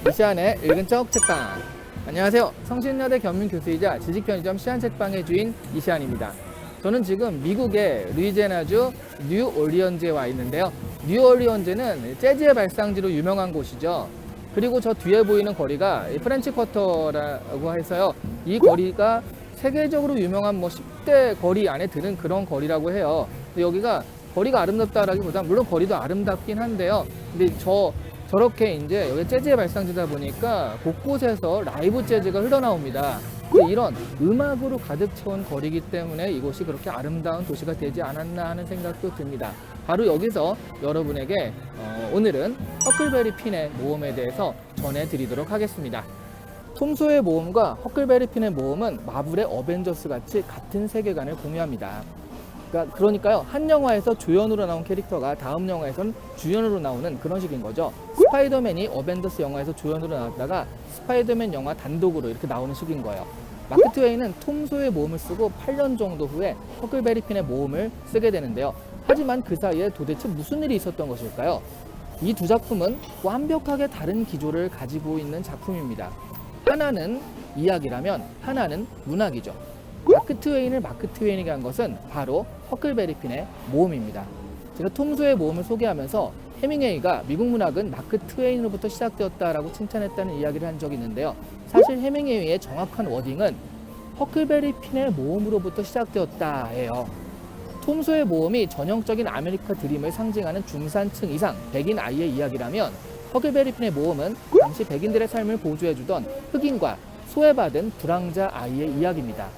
이시안의 읽은 척 책방. 안녕하세요. 성신여대 겸임교수이자 지식편의점 시안책방의 주인 이시안입니다. 저는 지금 미국의 루이지애나주 뉴올리언즈에 와 있는데요. 뉴올리언즈는 재즈의 발상지로 유명한 곳이죠. 그리고 저 뒤에 보이는 거리가 프렌치 쿼터라고 해서요. 이 거리가 세계적으로 유명한 10대 거리 안에 드는 그런 거리라고 해요. 여기가 거리가 아름답다라기보다 물론 거리도 아름답긴 한데요. 근데 저렇게 이제 여기 재즈의 발상지다 보니까 곳곳에서 라이브 재즈가 흘러나옵니다. 이런 음악으로 가득 채운 거리이기 때문에 이곳이 그렇게 아름다운 도시가 되지 않았나 하는 생각도 듭니다. 바로 여기서 여러분에게 오늘은 허클베리 핀의 모험에 대해서 전해드리도록 하겠습니다. 톰 소의 모험과 허클베리 핀의 모험은 마블의 어벤져스 같이 같은 세계관을 공유합니다. 그러니까요, 한 영화에서 조연으로 나온 캐릭터가 다음 영화에선 주연으로 나오는 그런 식인 거죠. 스파이더맨이 어벤져스 영화에서 조연으로 나왔다가 스파이더맨 영화 단독으로 이렇게 나오는 식인 거예요. 마크 트웨인은 톰 소의 모험을 쓰고 8년 정도 후에 허클베리 핀의 모험을 쓰게 되는데요. 하지만 그 사이에 도대체 무슨 일이 있었던 것일까요? 이 두 작품은 완벽하게 다른 기조를 가지고 있는 작품입니다. 하나는 이야기라면 하나는 문학이죠. 마크 트웨인을 마크 트웨인에게 한 것은 바로 허클베리 핀의 모험입니다. 제가 톰 소의 모험을 소개하면서 해밍웨이가 미국 문학은 마크 트웨인으로부터 시작되었다라고 칭찬했다는 이야기를 한 적이 있는데요. 사실 해밍웨이의 정확한 워딩은 허클베리 핀의 모험으로부터 시작되었다예요. 톰 소의 모험이 전형적인 아메리카 드림을 상징하는 중산층 이상 백인 아이의 이야기라면 허클베리 핀의 모험은 당시 백인들의 삶을 보조해주던 흑인과 소외받은 불황자 아이의 이야기입니다.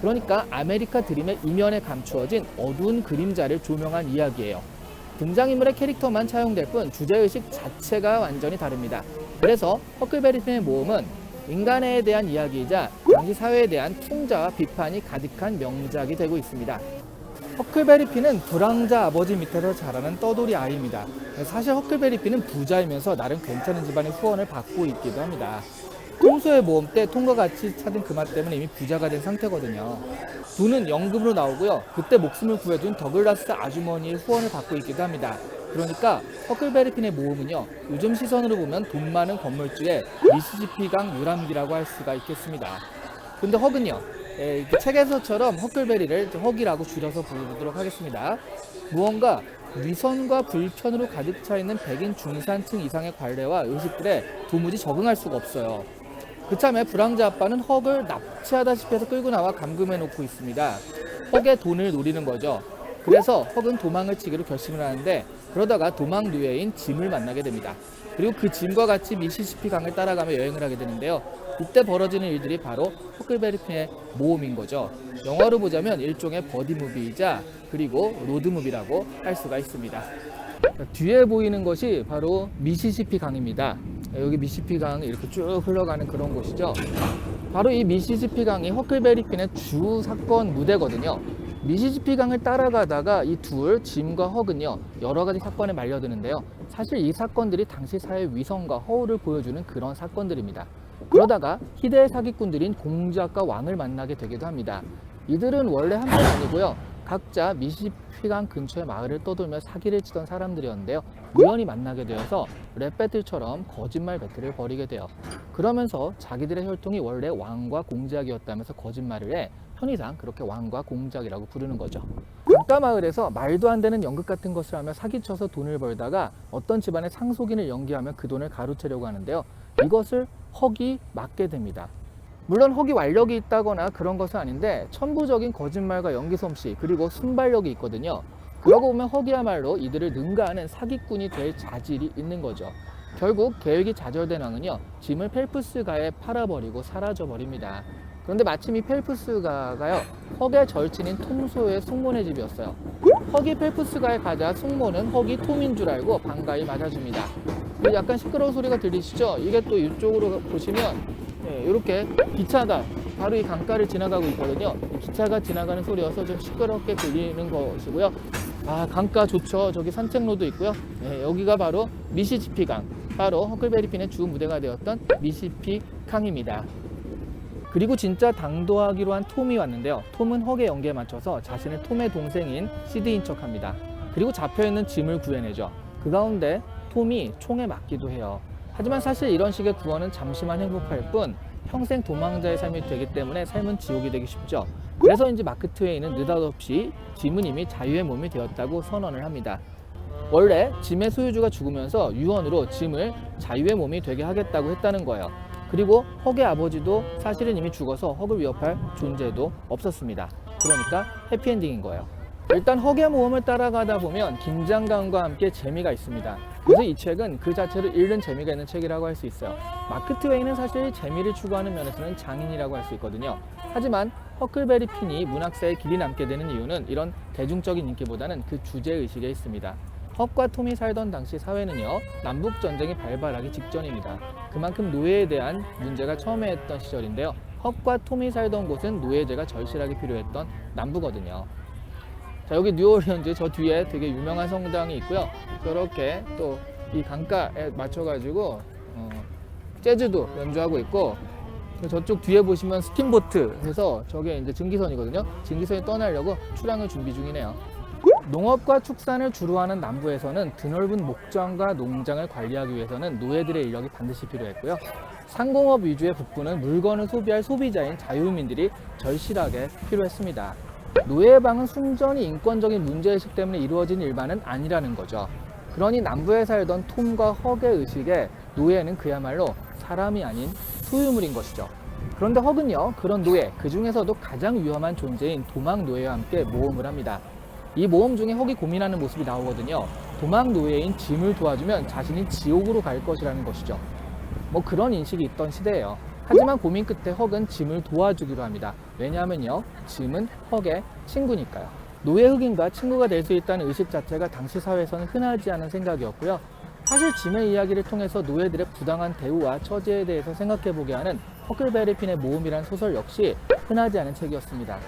그러니까 아메리카 드림의 이면에 감추어진 어두운 그림자를 조명한 이야기예요. 등장인물의 캐릭터만 차용될 뿐 주제의식 자체가 완전히 다릅니다. 그래서 허클베리 핀의 모험은 인간에 대한 이야기이자 당시 사회에 대한 풍자와 비판이 가득한 명작이 되고 있습니다. 허클베리 핀은 불황자 아버지 밑에서 자라는 떠돌이 아이입니다. 사실 허클베리 핀은 부자이면서 나름 괜찮은 집안의 후원을 받고 있기도 합니다. 톰 소의 모험 때 톰과 같이 찾은 그 맛 때문에 이미 부자가 된 상태거든요. 돈은 연금으로 나오고요. 그때 목숨을 구해준 더글라스 아주머니의 후원을 받고 있기도 합니다. 그러니까 허클베리 핀의 모험은요, 요즘 시선으로 보면 돈 많은 건물주의 미시시피강 유람기라고 할 수가 있겠습니다. 근데 헉은요, 책에서처럼 허클베리를 헉이라고 줄여서 부르도록 하겠습니다. 무언가 위선과 불편으로 가득 차 있는 백인 중산층 이상의 관례와 의식들에 도무지 적응할 수가 없어요. 그참에 불황자 아빠는 헉을 납치하다시피 해서 끌고 나와 감금해 놓고 있습니다. 헉의 돈을 노리는 거죠. 그래서 헉은 도망을 치기로 결심을 하는데 그러다가 도망 노예인 짐을 만나게 됩니다. 그리고 그 짐과 같이 미시시피 강을 따라가며 여행을 하게 되는데요. 이때 벌어지는 일들이 바로 허클베리 핀의 모험인 거죠. 영화로 보자면 일종의 버디무비이자 그리고 로드무비라고 할 수가 있습니다. 뒤에 보이는 것이 바로 미시시피 강입니다. 여기 미시시피 강이 이렇게 쭉 흘러가는 그런 곳이죠. 바로 이 미시시피 강이 허클베리 핀의 주 사건 무대거든요. 미시시피 강을 따라가다가 이 짐과 헉은요, 여러 가지 사건에 말려드는데요. 사실 이 사건들이 당시 사회의 위선과 허울을 보여주는 그런 사건들입니다. 그러다가 희대의 사기꾼들인 공작과 왕을 만나게 되기도 합니다. 이들은 원래 한 분 아니고요. 각자 미시시피강 근처의 마을을 떠돌며 사기를 치던 사람들이었는데요. 우연히 만나게 되어서 랩 배틀처럼 거짓말 배틀을 벌이게 돼요. 그러면서 자기들의 혈통이 원래 왕과 공작이었다면서 거짓말을 해 편의상 그렇게 왕과 공작이라고 부르는 거죠. 강가 마을에서 말도 안 되는 연극 같은 것을 하며 사기쳐서 돈을 벌다가 어떤 집안의 상속인을 연기하며 그 돈을 가로채려고 하는데요. 이것을 헉이 막게 됩니다. 물론 헉이 완력이 있다거나 그런 것은 아닌데 천부적인 거짓말과 연기 솜씨 그리고 순발력이 있거든요. 그러고 보면 헉이야말로 이들을 능가하는 사기꾼이 될 자질이 있는 거죠. 결국 계획이 좌절된 왕은요, 짐을 펠프스가에 팔아버리고 사라져버립니다. 그런데 마침 이 펠프스가가요, 헉의 절친인 톰 소의 숙모네 집이었어요. 헉이 펠프스가에 가자 숙모는 헉이 톰인 줄 알고 반가이 맞아줍니다. 약간 시끄러운 소리가 들리시죠? 이게 또 이쪽으로 보시면 이렇게 기차가 바로 이 강가를 지나가고 있거든요. 기차가 지나가는 소리여서 좀 시끄럽게 들리는 것이고요. 아, 강가 좋죠. 저기 산책로도 있고요. 여기가 바로 미시시피 강, 바로 허클베리 핀의 주 무대가 되었던 미시시피 강입니다. 그리고 진짜 당도하기로 한 톰이 왔는데요. 톰은 헉의 연기에 맞춰서 자신을 톰의 동생인 시드인 척합니다. 그리고 잡혀있는 짐을 구해내죠. 그 가운데 톰이 총에 맞기도 해요. 하지만 사실 이런 식의 구원은 잠시만 행복할 뿐 평생 도망자의 삶이 되기 때문에 삶은 지옥이 되기 쉽죠. 그래서인지 마크 트웨인은 느닷없이 짐은 이미 자유의 몸이 되었다고 선언을 합니다. 원래 짐의 소유주가 죽으면서 유언으로 짐을 자유의 몸이 되게 하겠다고 했다는 거예요. 그리고 헉의 아버지도 사실은 이미 죽어서 헉을 위협할 존재도 없었습니다. 그러니까 해피엔딩인 거예요. 일단 헉의 모험을 따라가다 보면 긴장감과 함께 재미가 있습니다. 그래서 이 책은 그 자체로 읽는 재미가 있는 책이라고 할 수 있어요. 마크 트웨인은 사실 재미를 추구하는 면에서는 장인이라고 할 수 있거든요. 하지만 허클베리 핀이 문학사에 길이 남게 되는 이유는 이런 대중적인 인기보다는 그 주제의식에 있습니다. 헉과 톰이 살던 당시 사회는요, 남북전쟁이 발발하기 직전입니다. 그만큼 노예에 대한 문제가 처음에 했던 시절인데요. 헉과 톰이 살던 곳은 노예제가 절실하게 필요했던 남부거든요. 자, 여기 뉴올리언즈 저 뒤에 되게 유명한 성당이 있고요. 저렇게 또 이 강가에 맞춰가지고 재즈도 연주하고 있고, 저쪽 뒤에 보시면 스팀보트 해서 저게 이제 증기선이거든요. 증기선이 떠나려고 출항을 준비 중이네요. 농업과 축산을 주로 하는 남부에서는 드넓은 목장과 농장을 관리하기 위해서는 노예들의 인력이 반드시 필요했고요. 상공업 위주의 북부는 물건을 소비할 소비자인 자유민들이 절실하게 필요했습니다. 노예방은 순전히 인권적인 문제의식 때문에 이루어진 일만은 아니라는 거죠. 그러니 남부에 살던 톰과 헉의 의식에 노예는 그야말로 사람이 아닌 소유물인 것이죠. 그런데 헉은요, 그런 노예, 그 중에서도 가장 위험한 존재인 도망 노예와 함께 모험을 합니다. 이 모험 중에 헉이 고민하는 모습이 나오거든요. 도망 노예인 짐을 도와주면 자신이 지옥으로 갈 것이라는 것이죠. 뭐 그런 인식이 있던 시대예요. 하지만 고민 끝에 헉은 짐을 도와주기로 합니다. 왜냐하면요, 짐은 헉의 친구니까요. 노예 흑인과 친구가 될 수 있다는 의식 자체가 당시 사회에서는 흔하지 않은 생각이었고요. 사실 짐의 이야기를 통해서 노예들의 부당한 대우와 처지에 대해서 생각해보게 하는 허클베리 핀의 모험이라는 소설 역시 흔하지 않은 책이었습니다.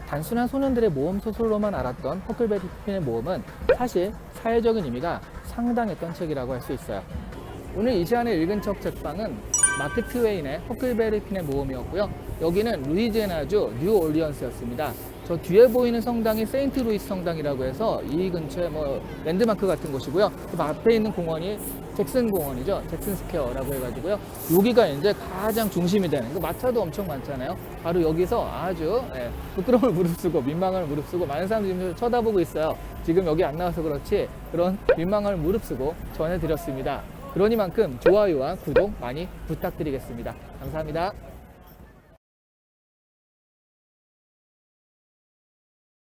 단순한 소년들의 모험 소설로만 알았던 허클베리 핀의 모험은 사실 사회적인 의미가 상당했던 책이라고 할 수 있어요. 오늘 이 시간에 읽은 책 책방은 마크 트웨인의 허클베리 핀의 모험이었고요. 여기는 루이지애나주 뉴올리언스였습니다. 저 뒤에 보이는 성당이 세인트 루이스 성당이라고 해서 이 근처에 뭐 랜드마크 같은 곳이고요. 그 앞에 있는 공원이 잭슨 공원이죠. 잭슨 스퀘어라고 해가지고요. 여기가 이제 가장 중심이 되는, 그 마차도 엄청 많잖아요. 바로 여기서 아주 부끄러움을 무릅쓰고 민망함을 무릅쓰고 많은 사람들이 지금 쳐다보고 있어요. 지금 여기 안 나와서 그렇지 그런 민망함을 무릅쓰고 전해드렸습니다. 그러니만큼 좋아요와 구독 많이 부탁드리겠습니다. 감사합니다.